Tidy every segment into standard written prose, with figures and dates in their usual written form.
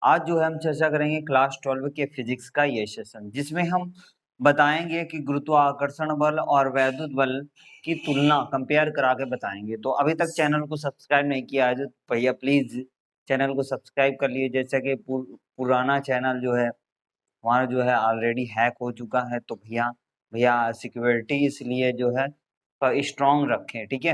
आज जो है हम चर्चा करेंगे क्लास 12 के फिजिक्स का ये सेशन, जिसमें हम बताएंगे कि गुरुत्वाकर्षण बल और वैद्युत बल की तुलना कंपेयर करा के बताएंगे। तो अभी तक चैनल को सब्सक्राइब नहीं किया है तो भैया प्लीज चैनल को सब्सक्राइब कर लिए। जैसा कि पुराना चैनल जो है हमारा जो है ऑलरेडी हैक हो चुका है, तो भैया भैया सिक्योरिटी इसलिए जो है स्ट्रॉन्ग रखें, ठीक है।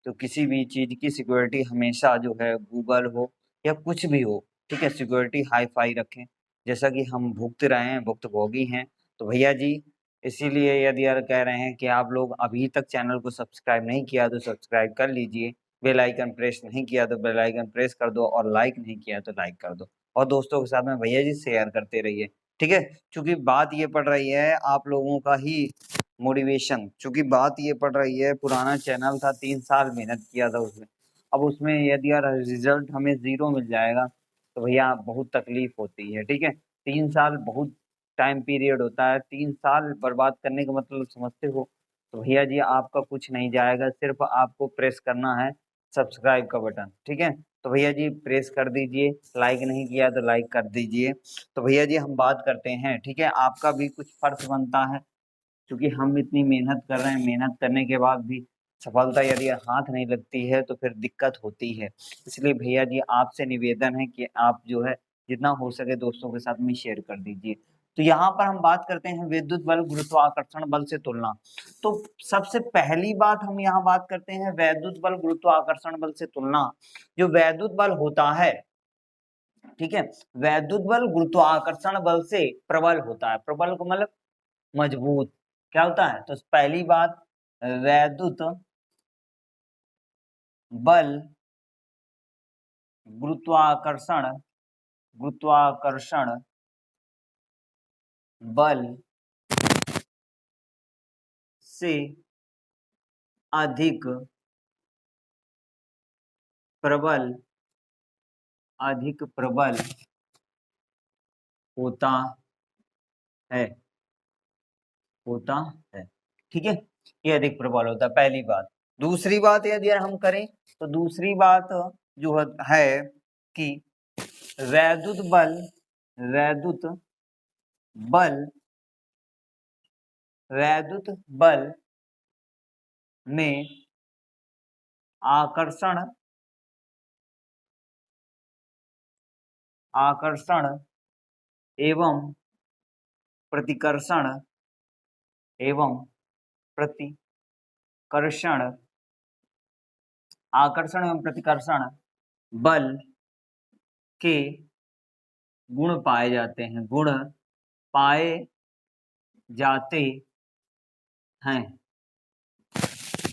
तो किसी भी चीज की सिक्योरिटी हमेशा जो है गूगल हो या कुछ भी हो, ठीक है, सिक्योरिटी हाई फाई रखें। जैसा कि हम भुगत रहे हैं, भुक्तभोगी हैं, तो भैया जी इसीलिए यदि यार कह रहे हैं कि आप लोग अभी तक चैनल को सब्सक्राइब नहीं किया तो सब्सक्राइब कर लीजिए, बेल आइकन प्रेस नहीं किया तो बेल आइकन प्रेस कर दो, और लाइक नहीं किया तो लाइक कर दो, और दोस्तों के साथ में भैया जी शेयर करते रहिए, ठीक है। क्योंकि बात ये पड़ रही है आप लोगों का ही मोटिवेशन, क्योंकि बात ये पड़ रही है पुराना चैनल था, 3 साल मेहनत किया था उसमें, अब उसमें यदि यार रिजल्ट हमें 0 मिल जाएगा तो भैया बहुत तकलीफ होती है, ठीक है। 3 साल बहुत टाइम पीरियड होता है, 3 साल बर्बाद करने का मतलब समझते हो। तो भैया जी आपका कुछ नहीं जाएगा, सिर्फ आपको प्रेस करना है सब्सक्राइब का बटन, ठीक है। तो भैया जी प्रेस कर दीजिए, लाइक नहीं किया तो लाइक कर दीजिए। तो भैया जी हम बात करते हैं, ठीक है, आपका भी कुछ फर्ज बनता है, क्योंकि हम इतनी मेहनत कर रहे हैं, मेहनत करने के बाद भी सफलता यदि हाथ नहीं लगती है तो फिर दिक्कत होती है। इसलिए भैया जी आपसे निवेदन है कि आप जो है जितना हो सके दोस्तों के साथ में शेयर कर दीजिए। तो यहाँ पर हम बात करते हैं विद्युत बल गुरुत्वाकर्षण बल से तुलना। तो सबसे पहली बात हम यहाँ बात करते हैं वैद्युत बल गुरुत्वाकर्षण बल से तुलना। जो वैद्युत बल होता है, ठीक है, वैद्युत बल गुरुत्वाकर्षण बल से प्रबल होता है। प्रबल को मतलब मजबूत क्या होता है। तो पहली बात, वैद्युत बल गुरुत्वाकर्षण गुरुत्वाकर्षण बल से अधिक प्रबल होता है होता है, ठीक है। ये अधिक प्रबल होता है, पहली बात। दूसरी बात यदि हम करें तो दूसरी बात जो है कि वैद्युत बल बल वैद्युत बल में आकर्षण एवं प्रतिकर्षण आकर्षण एवं प्रतिकर्षण बल के गुण पाए जाते हैं, अब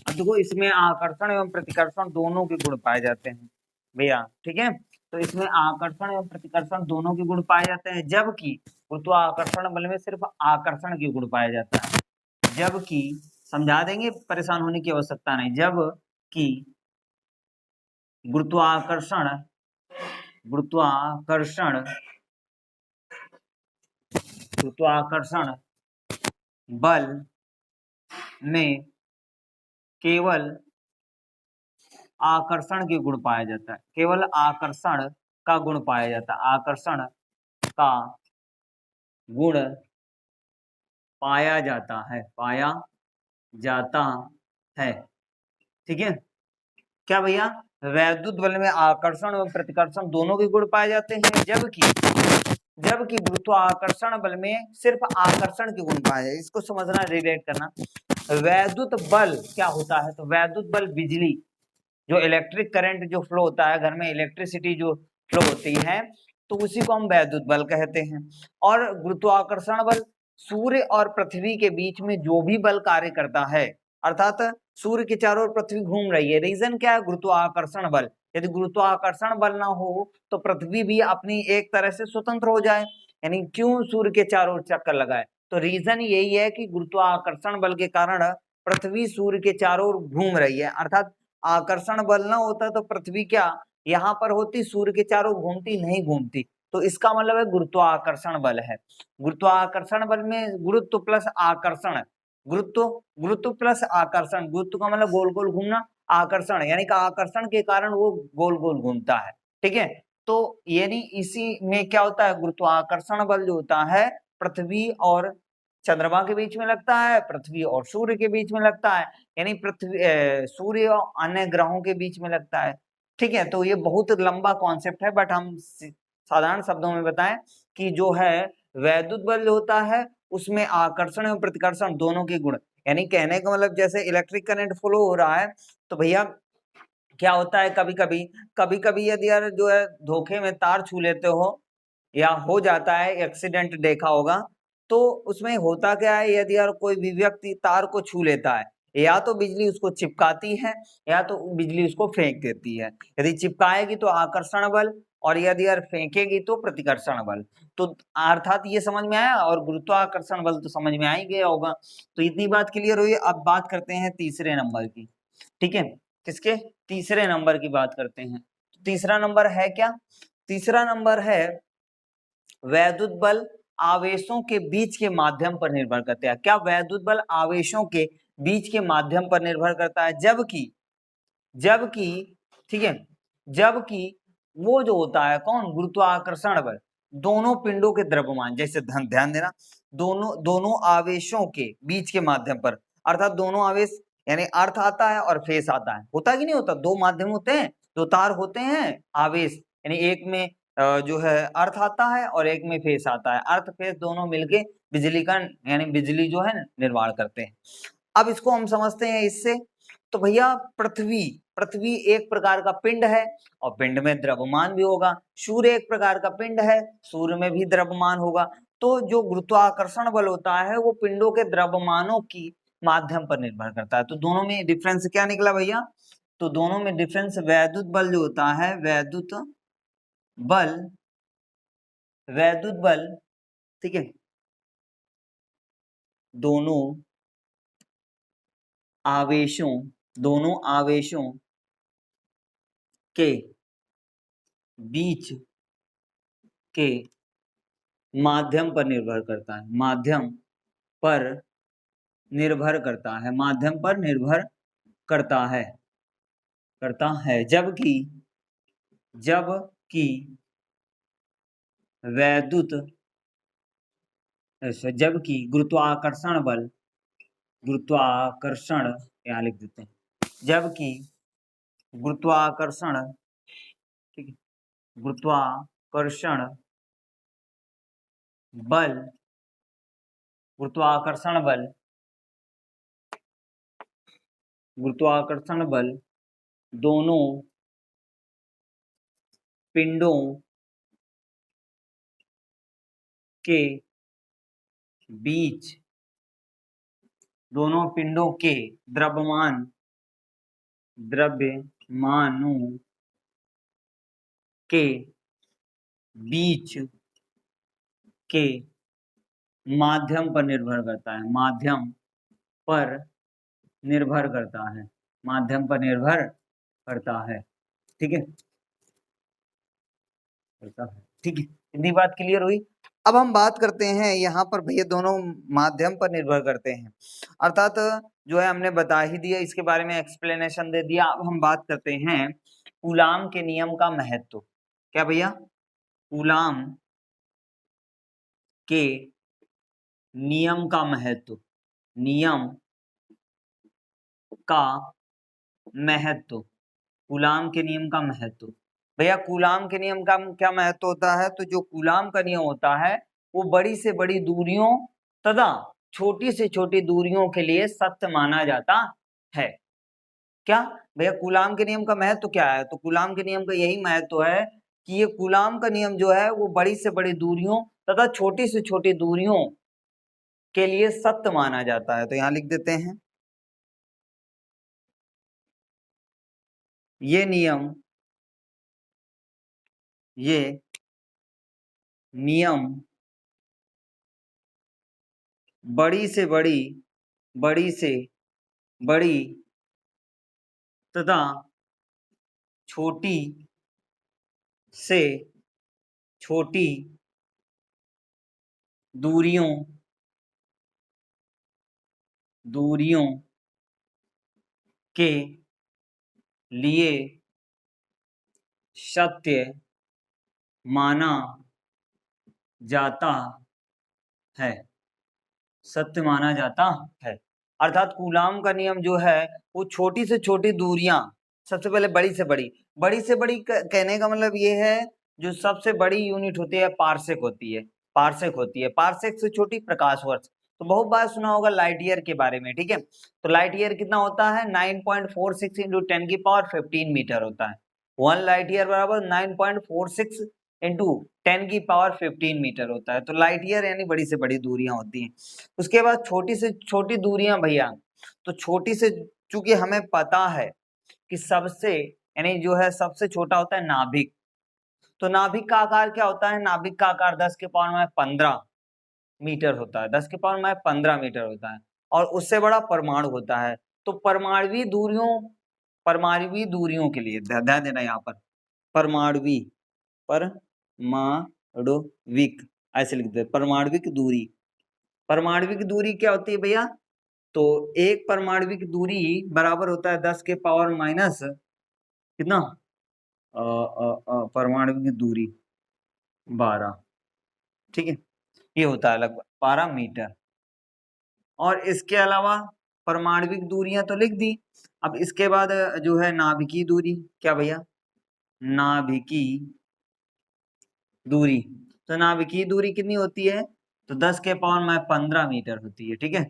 देखो इसमें आकर्षण एवं प्रतिकर्षण दोनों के गुण पाए जाते हैं भैया, ठीक है। तो इसमें आकर्षण एवं प्रतिकर्षण दोनों के गुण पाए जाते हैं, जबकि गुरुत्वाकर्षण बल में सिर्फ आकर्षण के गुण पाए जाता है। जबकि समझा देंगे, परेशान होने की आवश्यकता नहीं। जबकि गुरुत्वाकर्षण बल में केवल आकर्षण के गुण पाया जाता है, केवल आकर्षण का गुण पाया जाता है, आकर्षण का गुण पाया जाता है, ठीक है। क्या भैया, वैद्युत बल में आकर्षण और प्रतिकर्षण दोनों के गुण पाए जाते हैं, जबकि गुरुत्वाकर्षण बल में सिर्फ आकर्षण के गुण पाए जाते। इसको समझना, रिलेट करना। वैद्युत बल क्या होता है, तो वैद्युत बल बिजली, जो इलेक्ट्रिक करंट जो फ्लो होता है घर में, इलेक्ट्रिसिटी जो फ्लो होती है, तो उसी को हम वैद्युत बल कहते हैं। और गुरुत्वाकर्षण बल सूर्य और पृथ्वी के बीच में जो भी बल कार्य करता है, अर्थात सूर्य के चारों ओर पृथ्वी घूम रही है, रीजन क्या है, गुरुत्वाकर्षण बल। यदि गुरुत्वाकर्षण बल ना हो तो पृथ्वी भी अपनी एक तरह से स्वतंत्र हो जाए, यानी क्यों सूर्य के चारों ओर चक्कर लगाए, तो रीजन यही है कि गुरुत्वाकर्षण बल के कारण पृथ्वी सूर्य के चारों ओर घूम रही है। अर्थात आकर्षण बल ना होता तो पृथ्वी क्या यहाँ पर होती, सूर्य के चारों घूमती नहीं घूमती। तो इसका मतलब है गुरुत्वाकर्षण बल है। गुरुत्वाकर्षण बल में गुरुत्व प्लस आकर्षण, गुरुत्व प्लस आकर्षण, गुरुत्व का मतलब गोल गोल घूमना, आकर्षण यानी कि आकर्षण के कारण वो गोल गोल घूमता है, ठीक है। तो यानी इसी में क्या होता है, गुरुत्वाकर्षण बल जो होता है पृथ्वी और चंद्रमा के बीच में लगता है, पृथ्वी और सूर्य के बीच में लगता है, यानी पृथ्वी सूर्य और अन्य ग्रहों के बीच में लगता है। ठीक है, तो ये बहुत लंबा कॉन्सेप्ट है, बट हम साधारण शब्दों में बताएं कि जो है वैद्युत बल जो होता है उसमें आकर्षण और प्रतिकर्षण दोनों के गुण, यानी कहने का मतलब जैसे इलेक्ट्रिक करंट फ्लो हो रहा है तो भैया क्या होता है, कभी कभी यदि यार जो है धोखे में तार छू लेते हो या हो जाता है, एक्सीडेंट देखा होगा, तो उसमें होता क्या है, यदि यार कोई भी व्यक्ति तार को छू लेता है, या तो बिजली उसको चिपकाती है या तो बिजली उसको फेंक देती है। यदि चिपकाएगी तो आकर्षण बल, और यदि यार फेंकेगी तो प्रतिकर्षण बल। तो अर्थात ये समझ में आया, और गुरुत्वाकर्षण बल तो समझ में आ ही गया होगा। तो इतनी बात क्लियर हुई। अब बात करते हैं तीसरे नंबर की। ठीक है, किसके, तीसरे नंबर की बात करते हैं। तीसरा नंबर है क्या, तीसरा नंबर है वैद्युत बल आवेशों के बीच के माध्यम पर निर्भर करता है। क्या वैद्युत बल आवेशों के बीच के माध्यम पर निर्भर करता है, जबकि जबकि ठीक है, जबकि वो जो होता है कौन, गुरुत्वाकर्षण बल दोनों पिंडों के द्रव्यमान, जैसे ध्यान देना, दोनों दोनों आवेशों के बीच के माध्यम पर, अर्थात दोनों आवेश, यानी अर्थ आता है और फेस आता है, होता कि नहीं होता, दो माध्यम होते हैं, दो तार होते हैं आवेश, यानी एक में जो है अर्थ आता है और एक में फेस आता है, अर्थ फेस दोनों मिलके बिजली का यानी बिजली जो है निर्माण करते हैं। अब इसको हम समझते हैं इससे, तो भैया पृथ्वी पृथ्वी एक प्रकार का पिंड है और पिंड में द्रव्यमान भी होगा, सूर्य एक प्रकार का पिंड है, सूर्य में भी द्रव्यमान होगा। तो जो गुरुत्वाकर्षण बल होता है वो पिंडों के द्रव्यमानों की माध्यम पर निर्भर करता है। तो दोनों में डिफरेंस क्या निकला भैया, तो दोनों में डिफरेंस वैद्युत बल जो होता है, बल वैद्युत बल, ठीक है, दोनों आवेशों दोनों आवेशों के बीच के माध्यम पर निर्भर करता है, माध्यम पर निर्भर करता है, माध्यम पर निर्भर करता है जबकि जबकि वैद्युत जबकि गुरुत्वाकर्षण यहाँ लिख देते हैं, जबकि गुरुत्वाकर्षण, ठीक है, गुरुत्वाकर्षण बल गुरुत्वाकर्षण बल गुरुत्वाकर्षण बल दोनों पिंडों के बीच, दोनों पिंडों के द्रव्यमानों के बीच के माध्यम पर निर्भर करता है, माध्यम पर निर्भर करता है, माध्यम पर निर्भर करता है। ठीक है, करता है, ठीक है, इतनी बात क्लियर हुई। अब हम बात करते हैं यहाँ पर भैया दोनों माध्यम पर निर्भर करते हैं, अर्थात जो है हमने बता ही दिया, इसके बारे में एक्सप्लेनेशन दे दिया। अब हम बात करते हैं कूलाम के नियम का महत्व। क्या भैया, कूलाम के नियम का महत्व, नियम का महत्व, कूलाम के नियम का महत्व। भैया कूलाम के नियम का क्या महत्व होता है, तो जो कूलाम का नियम होता है वो बड़ी से बड़ी दूरियों तथा छोटी से छोटी दूरियों के लिए सत्य माना जाता है। क्या भैया, कूलाम के नियम का महत्व क्या है, तो कूलाम के नियम का यही महत्व है कि ये कूलाम का नियम जो है वो बड़ी से बड़ी दूरियों तथा छोटी से छोटी दूरियों के लिए सत्य माना जाता है। तो यहां लिख देते हैं, ये नियम बड़ी से बड़ी तथा छोटी से छोटी दूरियों के लिए सत्य माना जाता है, सत्य माना जाता है। अर्थात कूलाम का नियम जो है वो छोटी से छोटी दूरियां, सबसे पहले बड़ी से बड़ी कहने का मतलब ये है जो सबसे बड़ी यूनिट होती है पार्सेक होती है, पार्सेक से छोटी प्रकाश वर्ष। तो बहुत बार सुना होगा लाइट ईयर के बारे में, ठीक है। तो लाइट ईयर कितना होता है 9.46 इंटू 10⁻15 मीटर होता है। 1 लाइट ईयर बराबर 9.46 इंटू 10⁻15 मीटर होता है। तो लाइट ईयर यानी बड़ी से बड़ी दूरियां होती हैं। उसके बाद छोटी से छोटी दूरियां भैया, तो छोटी से, चूंकि हमें पता है कि सबसे यानी जो है सबसे छोटा होता है नाभिक। तो नाभिक का आकार क्या होता है, नाभिक का आकार 10⁻15 मीटर होता है, 10⁻15 मीटर होता है। और उससे बड़ा परमाणु होता है। तो परमाणुवी दूरियों के लिए ध्यान देना यहाँ पर, परमाणुविक ऐसे लिखते हैं, परमाणुविक दूरी क्या होती है भैया, तो एक परमाणुविक दूरी बराबर होता है 10 के पावर माइनस कितना, परमाणुविक दूरी 12, ठीक है, ये होता है लगभग 12 मीटर। और इसके अलावा परमाणुविक दूरियां तो लिख दी। अब इसके बाद जो है नाभिकीय दूरी, क्या भैया, नाभिकीय दूरी। तो नाभिकीय दूरी कितनी होती है, तो 10 के पावर में 15 मीटर होती है, ठीक है।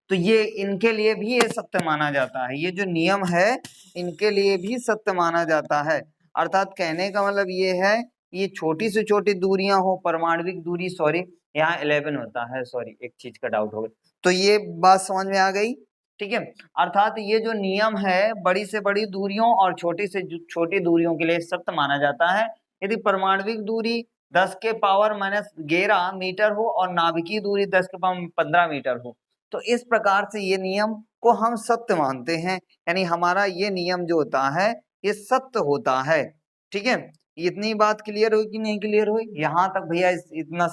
तो ये इनके लिए भी ये सत्य माना जाता है, ये जो नियम है इनके लिए भी सत्य माना जाता है। अर्थात कहने का मतलब ये है, ये छोटी से छोटी दूरियां हो, परमाणुविक दूरी, सॉरी यहाँ 11 होता है, सॉरी एक चीज का डाउट हो गया, तो ये बात समझ में आ गई, ठीक है। अर्थात ये जो नियम है बड़ी से बड़ी दूरियों और छोटी से छोटी दूरियों के लिए सत्य माना जाता है। यदि परमाणुविक दूरी 10 के पावर माइनस 11 मीटर हो और नाभिकीय दूरी 10 के पावर 15 मीटर हो, तो इस प्रकार से ये नियम को हम सत्य मानते हैं, यानी हमारा ये नियम जो होता है ये सत्य होता है, ठीक है। इतनी बात क्लियर हुई कि नहीं क्लियर हुई, यहाँ तक भैया इतना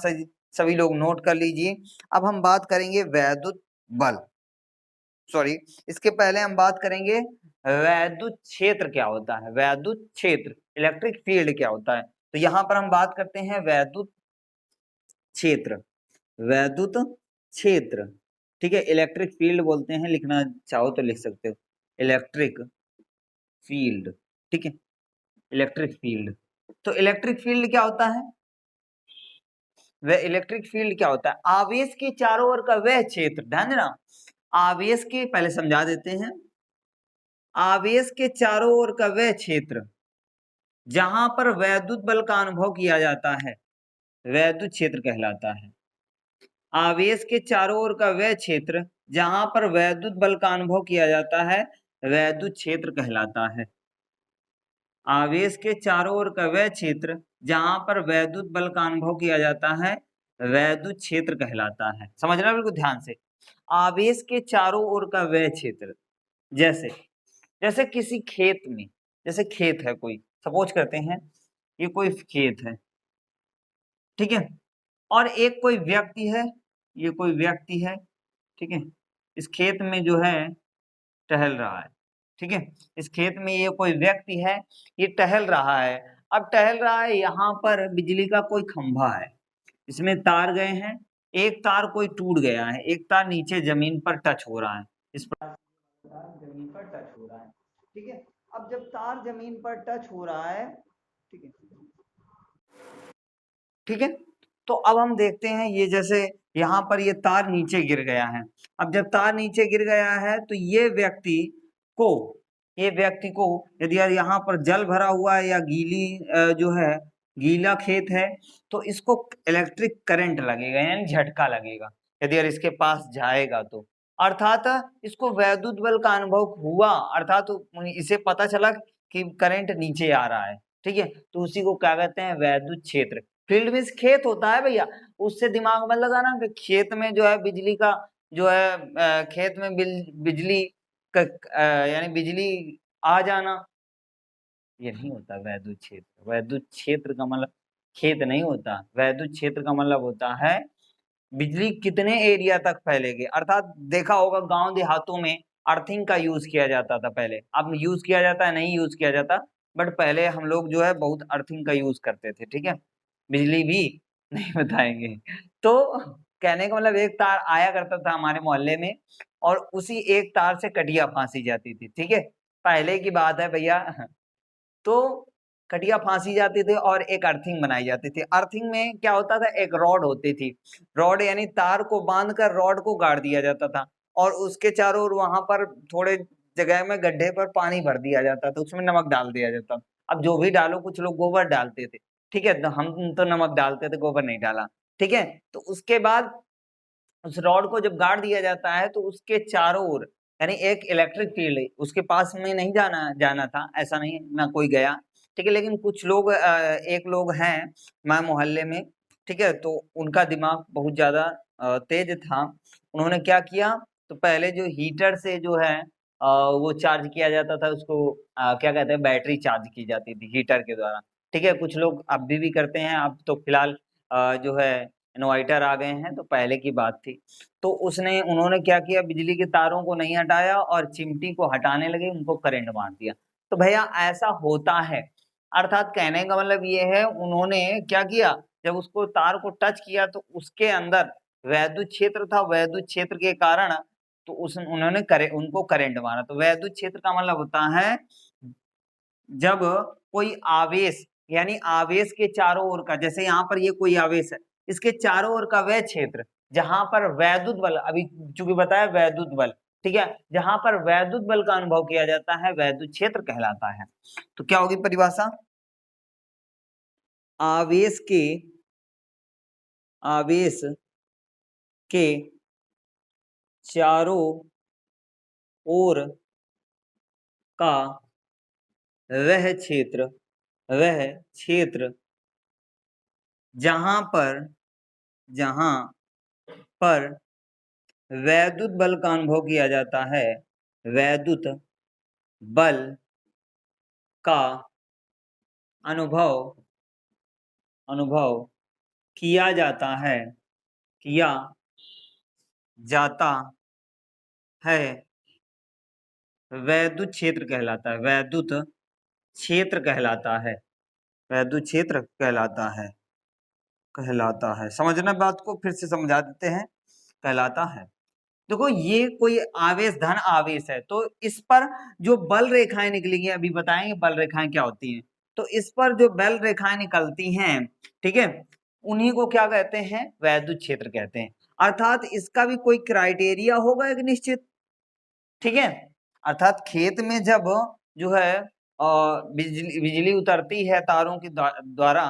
सभी लोग नोट कर लीजिए। अब हम बात करेंगे वैद्युत बल, सॉरी इसके पहले हम बात करेंगे वैद्युत क्षेत्र क्या होता है, वैद्युत क्षेत्र इलेक्ट्रिक फील्ड क्या होता है। तो यहाँ पर हम बात करते हैं वैद्युत क्षेत्र, वैद्युत क्षेत्र, ठीक है, इलेक्ट्रिक फील्ड बोलते हैं, लिखना चाहो तो लिख सकते हो इलेक्ट्रिक फील्ड, ठीक है, इलेक्ट्रिक फील्ड। तो इलेक्ट्रिक फील्ड क्या होता है, वह इलेक्ट्रिक फील्ड क्या होता है, आवेश के चारों ओर का वह क्षेत्र, ध्यान देना, आवेश के पहले समझा देते हैं, आवेश के चारों ओर का वह क्षेत्र जहां पर वैद्युत बल का अनुभव किया जाता है वैद्युत क्षेत्र कहलाता है। आवेश के चारों ओर का वह क्षेत्र जहां पर वैद्युत बल का अनुभव किया जाता है वैद्युत क्षेत्र कहलाता है। आवेश के चारों ओर का वह क्षेत्र जहां पर वैद्युत बल का अनुभव किया जाता है वैद्युत क्षेत्र कहलाता है। समझना बिल्कुल ध्यान से, आवेश के चारों ओर का वह क्षेत्र, जैसे जैसे किसी खेत में, जैसे खेत है कोई, सपोज करते हैं ये कोई खेत है, ठीक है, और एक कोई व्यक्ति है, ये कोई व्यक्ति है, ठीक है, इस खेत में जो है टहल रहा है, ठीक है, इस खेत में ये कोई व्यक्ति है, ये टहल रहा है। अब टहल रहा है, यहाँ पर बिजली का कोई खंभा है, इसमें तार गए हैं, एक तार कोई टूट गया है, एक तार नीचे जमीन पर टच हो रहा है, इस प्रकार तार जमीन पर टच हो रहा है, ठीक है। अब जब तार जमीन पर टच हो रहा है, ठीक है, ठीक है, तो अब हम देखते हैं ये जैसे यहाँ पर ये तार नीचे गिर गया है। अब जब तार नीचे गिर गया है तो को ये व्यक्ति को यदि यार यहाँ पर जल भरा हुआ है या गीली जो है गीला खेत है, तो इसको इलेक्ट्रिक करंट लगेगा यानी झटका लगेगा यदि यार इसके पास जाएगा तो, अर्थात इसको वैद्युत बल का अनुभव हुआ, अर्थात इसे पता चला कि करंट नीचे आ रहा है, ठीक है, तो उसी को क्या कहते हैं वैद्युत क्षेत्र। फील्ड में खेत होता है भैया, उससे दिमाग में लगाना कि खेत में जो है बिजली का जो है खेत में बिजली का यानी बिजली आ जाना, ये नहीं होता वैद्युत क्षेत्र। वैद्युत क्षेत्र का मतलब खेत नहीं होता, वैद्युत क्षेत्र का मतलब होता है बिजली कितने एरिया तक फैलेगी। अर्थात देखा होगा गांव देहातों में अर्थिंग का यूज किया जाता था पहले, अब यूज किया जाता है नहीं यूज किया जाता, बट पहले हम लोग जो है बहुत अर्थिंग का यूज करते थे, ठीक है। बिजली भी नहीं बताएंगे। तो कहने का मतलब एक तार आया करता था हमारे मोहल्ले में और उसी एक तार से कटिया फांसी जाती थी, ठीक है, पहले की बात है भैया। तो कटिया फांसी जाती थी और एक अर्थिंग बनाई जाती थी। अर्थिंग में क्या होता था, एक रॉड होती थी, रॉड यानी तार को बांधकर रॉड को गाड़ दिया जाता था और उसके चारों ओर वहां पर थोड़े जगह में गड्ढे पर पानी भर दिया जाता था, उसमें नमक डाल दिया जाता था। अब जो भी डालो, कुछ लोग गोबर डालते थे, ठीक है, तो हम तो नमक डालते थे, गोबर नहीं डाला, ठीक है। तो उसके बाद उस रॉड को जब गाड़ दिया जाता है तो उसके चारों ओर यानी एक इलेक्ट्रिक फील्ड, उसके पास में नहीं जाना जाना था, ऐसा नहीं ना कोई गया, ठीक है, लेकिन कुछ लोग एक लोग हैं मैं मोहल्ले में, ठीक है, तो उनका दिमाग बहुत ज्यादा तेज था। उन्होंने क्या किया, तो पहले जो हीटर से जो है वो चार्ज किया जाता था उसको, क्या कहते हैं, बैटरी चार्ज की जाती थी हीटर के द्वारा, ठीक है, कुछ लोग अब भी करते हैं, अब तो फिलहाल जो है इन्वर्टर आ गए हैं, तो पहले की बात थी। तो उसने उन्होंने क्या किया, बिजली के तारों को नहीं हटाया और चिमटी को हटाने लगे, उनको करंट मार दिया। तो भैया ऐसा होता है, अर्थात कहने का मतलब ये है, उन्होंने क्या किया, जब उसको तार को टच किया तो उसके अंदर वैद्युत क्षेत्र था, वैद्युत क्षेत्र के कारण तो उस उन्होंने उनको करंट मारा। तो वैद्युत क्षेत्र का मतलब होता है जब कोई आवेश यानी आवेश के चारों ओर का, जैसे यहाँ पर ये कोई आवेश है, इसके चारों ओर का वह क्षेत्र जहां पर वैद्युत बल, अभी चूंकि बताया वैद्युत बल, ठीक है, जहां पर वैद्युत बल का अनुभव किया जाता है वैद्युत क्षेत्र कहलाता है। तो क्या होगी परिभाषा, आवेश के आवेश के चारों ओर का वह क्षेत्र जहां पर वैद्युत बल का अनुभव किया जाता है, वैद्युत बल का अनुभव अनुभव किया जाता है, किया जाता है, वैद्युत क्षेत्र कहलाता है, वैद्युत क्षेत्र कहलाता है, वैद्युत क्षेत्र कहलाता है। समझना बात को, फिर से समझा देते हैं, कहलाता है। देखो ये कोई आवेश धन आवेश है, तो इस पर जो बल रेखाएं निकलेंगी, अभी बताएंगे बल रेखाएं क्या होती हैं। तो इस पर जो बल रेखाएं निकलती हैं, ठीक है, उन्हीं को क्या कहते हैं, वैद्युत क्षेत्र कहते हैं। अर्थात इसका भी कोई क्राइटेरिया होगा एक निश्चित, ठीक है, अर्थात खेत में जब जो है बिजली उतरती है तारों के द्वारा,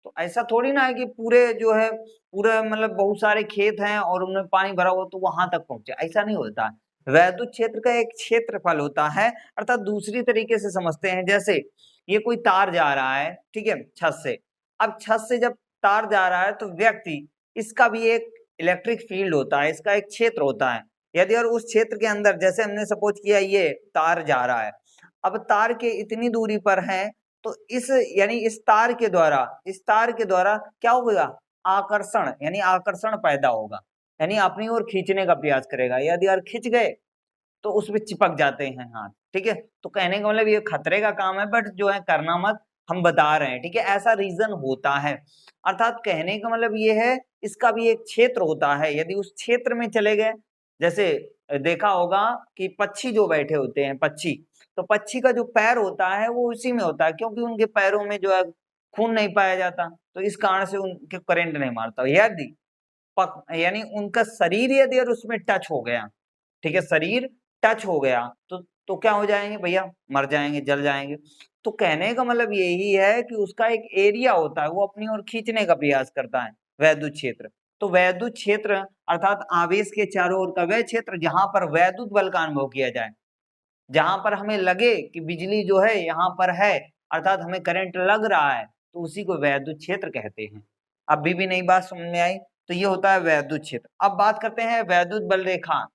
तो ऐसा थोड़ी ना है कि पूरे जो है पूरा मतलब बहुत सारे खेत हैं और उनमें पानी भरा हुआ तो वहां तक पहुंचे, ऐसा नहीं होता। वैद्युत क्षेत्र का एक क्षेत्रफल होता है, अर्थात दूसरी तरीके से समझते हैं, जैसे ये कोई तार जा रहा है, ठीक है, छत से। अब छत से जब तार जा रहा है तो व्यक्ति, इसका भी एक इलेक्ट्रिक फील्ड होता है, इसका एक क्षेत्र होता है। यदि और उस क्षेत्र के अंदर, जैसे हमने सपोज किया ये तार जा रहा है, अब तार के इतनी दूरी पर है, तो इस यानी इस तार के द्वारा क्या होगा, आकर्षण यानी आकर्षण पैदा होगा, यानी अपनी ओर खींचने का प्रयास करेगा, यदि और खिंच गए तो उसमें चिपक जाते हैं हाथ, ठीक है। तो कहने का मतलब ये खतरे का काम है, बट जो है करना मत, हम बता रहे हैं, ठीक है, ऐसा रीजन होता है। अर्थात कहने का मतलब ये है, इसका भी एक क्षेत्र होता है, यदि उस क्षेत्र में चले गए, जैसे देखा होगा कि पक्षी जो बैठे होते हैं, पक्षी, तो पक्षी का जो पैर होता है वो उसी में होता है, क्योंकि उनके पैरों में जो है खून नहीं पाया जाता, तो इस कारण से उनके करंट नहीं मारता। यदि यानी उनका शरीर यदि उसमें टच हो गया, ठीक है, शरीर टच हो गया तो क्या हो जाएंगे भैया, मर जाएंगे, जल जाएंगे। तो कहने का मतलब यही है कि उसका एक एरिया होता है, वो अपनी ओर खींचने का प्रयास करता है, वैद्युत क्षेत्र। तो वैद्युत क्षेत्र अर्थात आवेश के चारों ओर का वह क्षेत्र जहां पर वैद्युत बल का अनुभव किया जाए, जहां पर हमें लगे कि बिजली जो है यहाँ पर है, अर्थात हमें करंट लग रहा है, तो उसी को वैद्युत क्षेत्र कहते हैं। अभी भी नई बात समझ में आई, तो ये होता है वैद्युत क्षेत्र। अब बात करते हैं वैद्युत बल रेखा,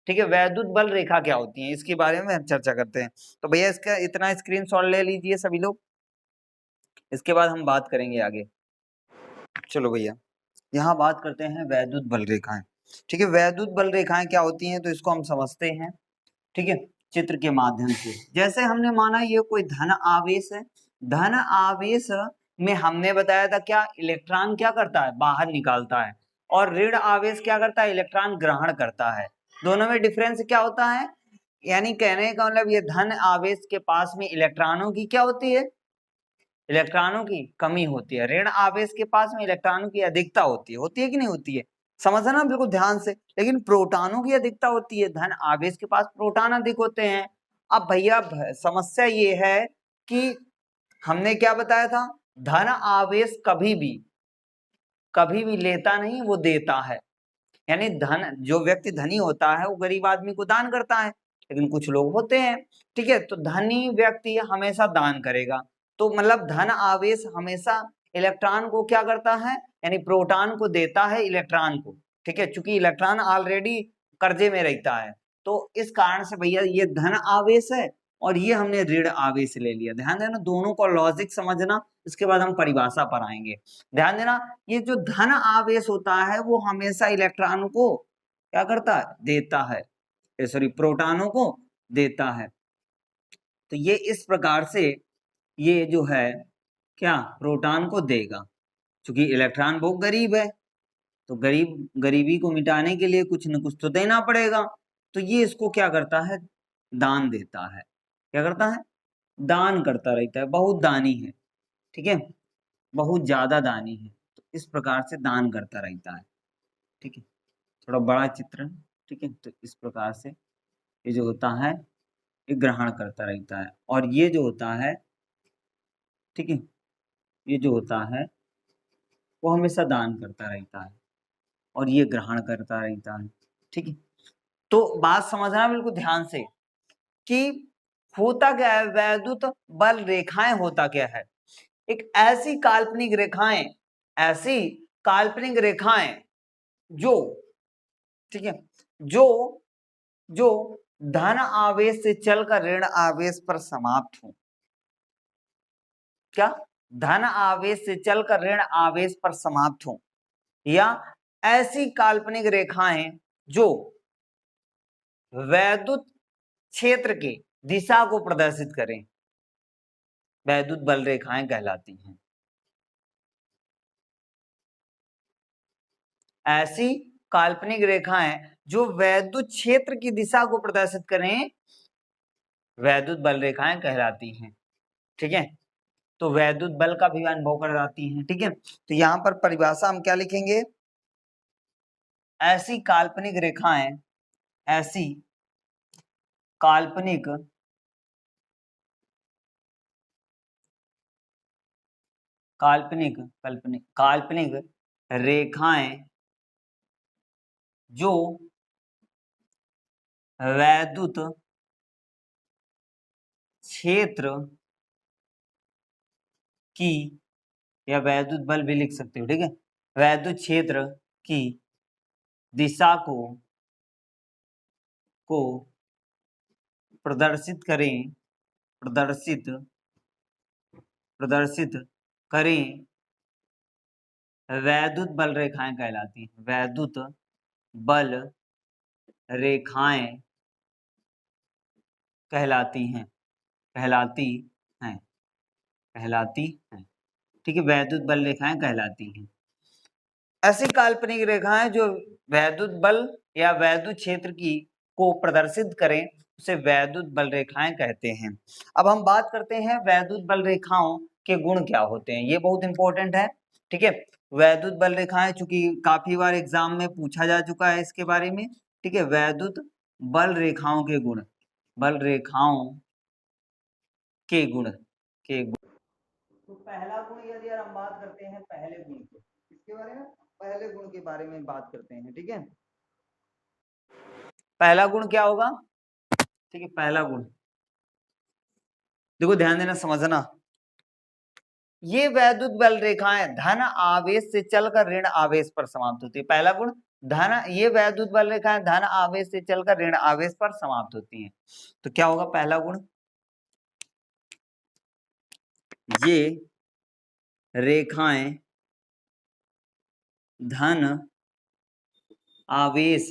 ठीक है, वैद्युत बल रेखा क्या होती है, इसके बारे में हम चर्चा करते हैं। तो भैया इसका इतना स्क्रीनशॉट ले लीजिए सभी लोग, इसके बाद हम बात करेंगे आगे। चलो भैया, यहाँ बात करते हैं वैद्युत बल रेखाएं, ठीक है, वैद्युत बल रेखाएं क्या होती हैं, तो इसको हम समझते हैं, ठीक है, चित्र के माध्यम से। जैसे हमने माना ये कोई धन आवेश है, धन आवेश में हमने बताया था क्या, इलेक्ट्रॉन क्या करता है, बाहर निकालता है, और ऋण आवेश क्या करता है, इलेक्ट्रॉन ग्रहण करता है। दोनों में डिफरेंस क्या होता है, यानी कहने का मतलब ये धन आवेश के पास में इलेक्ट्रॉनों की क्या होती है, इलेक्ट्रॉनों की कमी होती है। ऋण आवेश के पास में इलेक्ट्रॉनों की अधिकता होती है कि नहीं होती है, समझना बिल्कुल ध्यान से। लेकिन प्रोटॉनों की अधिकता होती है, धन आवेश के पास प्रोटॉन अधिक होते हैं। अब भैया समस्या ये है कि हमने क्या बताया था, धन आवेश कभी भी लेता नहीं, वो देता है। यानी धन, जो व्यक्ति धनी होता है वो गरीब आदमी को दान करता है, लेकिन कुछ लोग होते हैं, ठीक है, तो धनी व्यक्ति हमेशा दान करेगा। तो मतलब धन आवेश हमेशा इलेक्ट्रॉन को क्या करता है, यानी प्रोटॉन को देता है इलेक्ट्रॉन को, ठीक है, चूंकि इलेक्ट्रॉन ऑलरेडी कर्जे में रहता है। तो इस कारण से भैया ये धन आवेश है और ये हमने ऋण आवेश ले लिया। ध्यान देना, दोनों का लॉजिक समझना, इसके बाद हम परिभाषा पर आएंगे। ध्यान देना, ये जो धन आवेश होता है वो हमेशा इलेक्ट्रॉन को क्या करता है, देता है, सॉरी प्रोटॉनों को देता है। तो ये इस प्रकार से ये जो है क्या, प्रोटॉन को देगा, क्योंकि इलेक्ट्रॉन बहुत गरीब है, तो गरीबी को मिटाने के लिए कुछ न कुछ तो देना पड़ेगा। तो ये इसको क्या करता है, दान देता है। क्या करता है, दान करता रहता है, बहुत दानी है, ठीक है, बहुत ज्यादा दानी है, तो इस प्रकार से दान करता रहता है, ठीक है। थोड़ा बड़ा चित्र है, ठीक है, तो इस प्रकार से ये जो होता है ये ग्रहण करता रहता है, और ये जो होता है, ठीक है, ये जो होता है वो हमेशा दान करता रहता है, और ये ग्रहण करता रहता है, ठीक है। तो बात समझना बिल्कुल ध्यान से कि होता क्या है, वैद्युत बल रेखाएं होता क्या है, एक ऐसी काल्पनिक रेखाएं जो, ठीक है, जो जो धन आवेश से चलकर ऋण आवेश पर समाप्त हो। क्या, धन आवेश से चलकर ऋण आवेश पर समाप्त हो, या ऐसी काल्पनिक रेखाएं जो वैद्युत क्षेत्र के दिशा को प्रदर्शित करें, वैद्युत बल रेखाएं कहलाती हैं। ऐसी काल्पनिक रेखाएं जो वैद्युत क्षेत्र की दिशा को प्रदर्शित करें, वैद्युत बल रेखाएं कहलाती हैं, ठीक है। तो वैद्युत बल का भी अनुभव कराती हैं, ठीक है। तो यहां पर परिभाषा हम क्या लिखेंगे, ऐसी काल्पनिक रेखाएं, ऐसी काल्पनिक काल्पनिक काल्पनिक काल्पनिक रेखाएं जो वैद्युत क्षेत्र की, या वैद्युत बल भी लिख सकते हो, ठीक है, वैद्युत क्षेत्र की दिशा को प्रदर्शित करें, प्रदर्शित करें, वैद्युत बल रेखाएं कहलाती हैं। वैद्युत बल रेखाएं कहलाती हैं, कहलाती हैं, कहलाती हैं, ठीक है, वैद्युत बल रेखाएं कहलाती हैं। ऐसी काल्पनिक रेखाएं जो वैद्युत बल या वैद्युत क्षेत्र की को प्रदर्शित करें, उसे वैद्युत बल रेखाएं कहते हैं। अब हम बात करते हैं वैद्युत बल रेखाओं के गुण क्या होते हैं, ये बहुत इंपॉर्टेंट है, ठीक है। वैद्युत बल रेखाएं, चूंकि काफी बार एग्जाम में पूछा जा चुका है इसके बारे में, ठीक है, वैद्युत बल रेखाओं के गुण, बल रेखाओं के गुण। तो पहला गुण यदि हम बात करते हैं पहले गुण की, इसके बारे में, पहले गुण के बारे में बात करते हैं, ठीक है। पहला गुण क्या होगा, ठीक है, पहला गुण देखो, ध्यान देना, समझना, ये वैद्युत बल रेखाएं धन आवेश से चलकर ऋण आवेश पर समाप्त होती है। पहला गुण, धन, ये वैद्युत बल रेखाएं धन आवेश से चलकर ऋण आवेश पर समाप्त होती हैं। तो क्या होगा पहला गुण, ये रेखाएं धन आवेश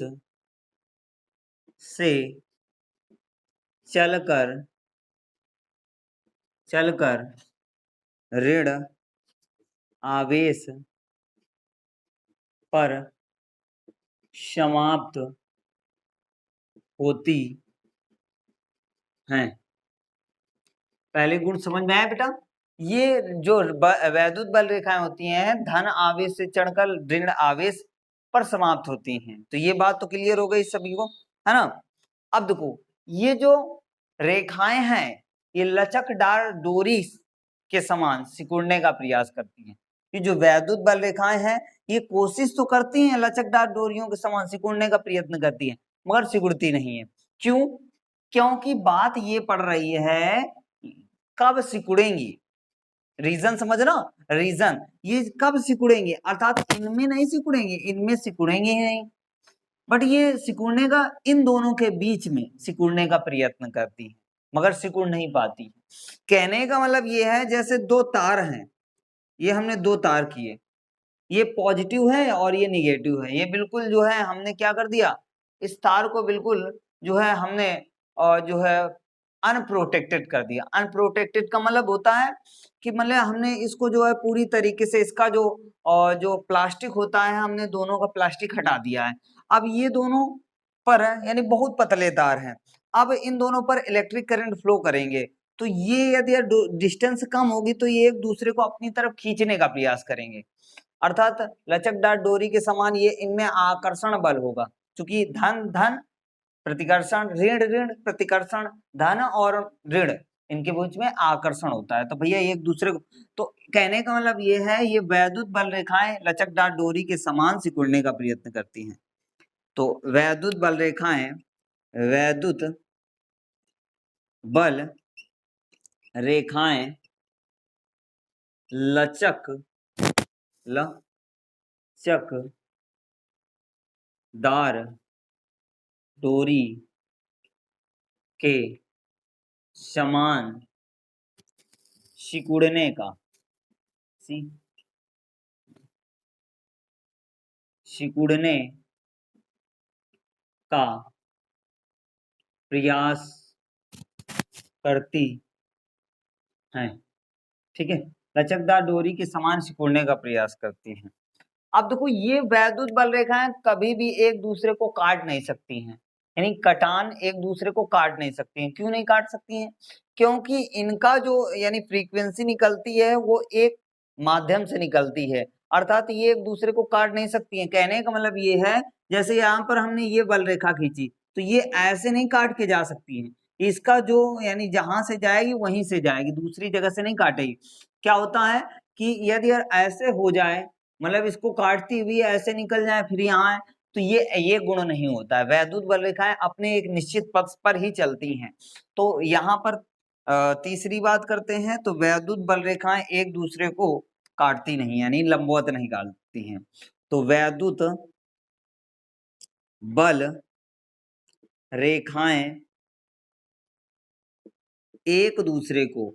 से चलकर ऋण आवेश पर समाप्त होती हैं। पहले गुण समझ में आया बेटा? ये जो वैद्युत बल रेखाएं होती हैं धन आवेश से चढ़कर ऋण आवेश पर समाप्त होती हैं। तो ये बात तो क्लियर हो गई सभी को, है ना? अब देखो ये जो रेखाएं हैं ये लचकदार डोरी के समान सिकुड़ने का प्रयास करती हैं। ये जो वैद्युत बल रेखाएं हैं ये कोशिश तो करती हैं लचकदार डोरियों के समान सिकुड़ने का प्रयत्न करती हैं, मगर सिकुड़ती नहीं है। क्यों? क्योंकि बात ये पड़ रही है कब सिकुड़ेंगी। रीजन समझना, रीजन ये कब सिकुड़ेंगे, अर्थात इनमें नहीं सिकुड़ेंगे, इनमें सिकुड़ेंगे ही नहीं, बट ये सिकुड़ने का इन दोनों के बीच में सिकुड़ने का प्रयत्न करती है मगर सिकुड़ नहीं पाती। कहने का मतलब ये है जैसे दो तार हैं, ये हमने दो तार किए, ये पॉजिटिव है और ये निगेटिव है, ये बिल्कुल जो है हमने क्या कर दिया, इस तार को बिल्कुल जो है हमने जो है अनप्रोटेक्टेड कर दिया। अनप्रोटेक्टेड का मतलब होता है कि मतलब हमने इसको जो है पूरी तरीके से इसका जो प्लास्टिक होता है हमने दोनों का प्लास्टिक हटा दिया है। अब ये दोनों पर यानी बहुत पतले तार हैं, अब इन दोनों पर इलेक्ट्रिक करंट फ्लो करेंगे तो ये यदि डिस्टेंस कम होगी तो ये एक दूसरे को अपनी तरफ खींचने का प्रयास करेंगे, अर्थात लचकदार डोरी के समान ये इनमें आकर्षण बल होगा। क्योंकि धन धन प्रतिकर्षण, ऋण ऋण प्रतिकर्षण, धन और ऋण इनके बीच में आकर्षण होता है, तो भैया एक दूसरे को, तो कहने का मतलब ये है ये वैद्युत बल रेखाएं लचकदार डोरी के समान सिकुड़ने का प्रयत्न करती हैं। तो वैद्युत बल रेखाएं, वैद्युत बल रेखाएं लचकदार डोरी के समान सिकुड़ने का सिकुड़ने का प्रयास करती हैं। ठीक है, लचकदार डोरी के समान सिकुड़ने का प्रयास करती हैं। अब देखो ये वैद्युत बल रेखाएं कभी भी एक दूसरे को काट नहीं सकती हैं, यानी कटान एक दूसरे को काट नहीं सकती हैं। क्यों नहीं काट सकती हैं? क्योंकि इनका जो यानी फ्रीक्वेंसी निकलती है वो एक माध्यम से निकलती है, अर्थात ये एक दूसरे को काट नहीं सकती हैं। कहने का मतलब ये है जैसे यहाँ पर हमने ये बल रेखा खींची तो ये ऐसे नहीं काट के जा सकती है, इसका जो यानी जहां से जाएगी वहीं से जाएगी, दूसरी जगह से नहीं काटेगी। क्या होता है कि यदि ऐसे हो जाए मतलब इसको काटती हुई ऐसे निकल जाए फिर यहाँ आए तो ये गुण नहीं होता है। वैद्युत बल रेखाएं अपने एक निश्चित पथ पर ही चलती हैं। तो यहाँ पर तीसरी बात करते हैं तो वैद्युत बल रेखाएं एक दूसरे को काटती नहीं यानी लंबवत नहीं काटती हैं। तो वैद्युत बल रेखाएं एक दूसरे को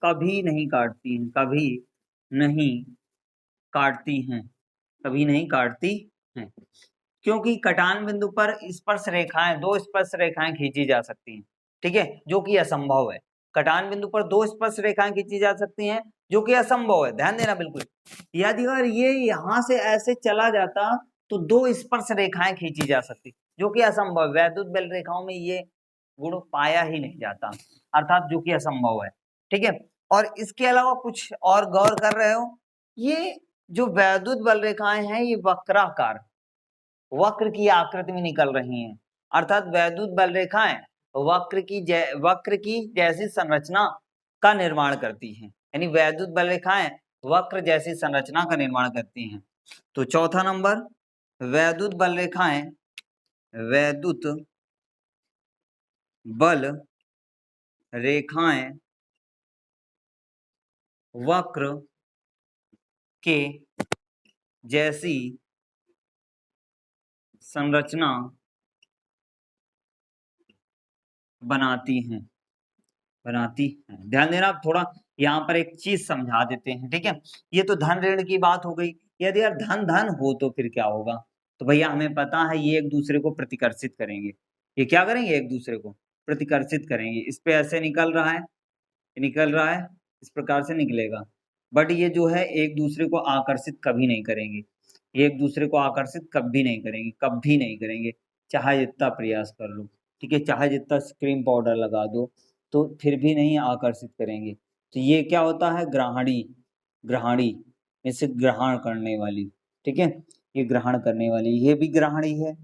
कभी नहीं काटती हैं, कभी नहीं काटती हैं, क्योंकि कटान बिंदु पर स्पर्श रेखाएं, दो स्पर्श रेखाएं खींची जा सकती हैं। ठीक है, जो कि असंभव है। कटान बिंदु पर दो स्पर्श रेखाएं खींची जा सकती हैं जो कि असंभव है, ध्यान देना बिल्कुल। यदि अगर ये यहां से ऐसे चला जाता तो दो स्पर्श रेखाएं खींची जा सकती, जो कि असंभव। वैद्युत बल रेखाओं में ये गुण पाया ही नहीं जाता, अर्थात जो कि असंभव है। ठीक है, और इसके अलावा कुछ और गौर कर रहे हो, ये जो वैद्युत बल रेखाएं हैं ये वक्राकार, वक्र की आकृति में निकल रही हैं, अर्थात वैद्युत बल रेखाएं वक्र की जैसी संरचना का निर्माण करती हैं, यानी वैद्युत बल रेखाएं वक्र जैसी संरचना का निर्माण करती हैं। तो चौथा नंबर, वैद्युत बल रेखाएं, वैद्युत बल रेखाएं वक्र के जैसी संरचना बनाती हैं। ध्यान देना, आप थोड़ा यहाँ पर एक चीज समझा देते हैं। ठीक है, ये तो धन ऋण की बात हो गई। यदि यार धन धन हो तो फिर क्या होगा? तो भैया हमें पता है ये एक दूसरे को प्रतिकर्षित करेंगे। ये क्या करेंगे? एक दूसरे को प्रतिकर्षित करेंगे। इस पे ऐसे निकल रहा है निकल रहा है, इस प्रकार से निकलेगा। बट ये जो है एक दूसरे को आकर्षित कभी नहीं करेंगे, ये एक दूसरे को आकर्षित कभी नहीं करेंगे, कभी नहीं करेंगे, चाहे जितना प्रयास कर लो, ठीक है, चाहे जितना क्रीम पाउडर लगा दो, तो फिर भी नहीं आकर्षित करेंगे। तो ये क्या होता है, ग्रहणी, ग्रहणी जैसे ग्रहण करने वाली, ठीक है, ये ग्रहण करने वाली, ये भी ग्रहणी है,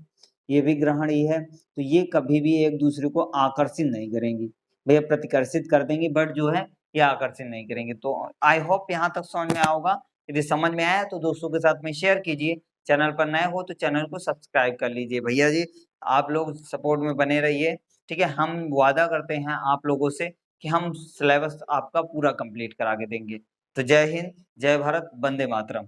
ये भी ग्रहणी है। तो ये कभी भी एक दूसरे को आकर्षित नहीं करेंगी, भैया प्रतिकर्षित कर देंगे बट जो है ये आकर्षित नहीं करेंगे। तो आई होप यहाँ तक समझ में आया होगा। यदि समझ में आया तो दोस्तों के साथ में शेयर कीजिए, चैनल पर नए हो तो चैनल को सब्सक्राइब कर लीजिए। भैया जी आप लोग सपोर्ट में बने रहिए, ठीक है, हम वादा करते हैं आप लोगों से कि हम सिलेबस आपका पूरा कंप्लीट करा के देंगे। तो जय हिंद, जय भारत, वंदे मातरम।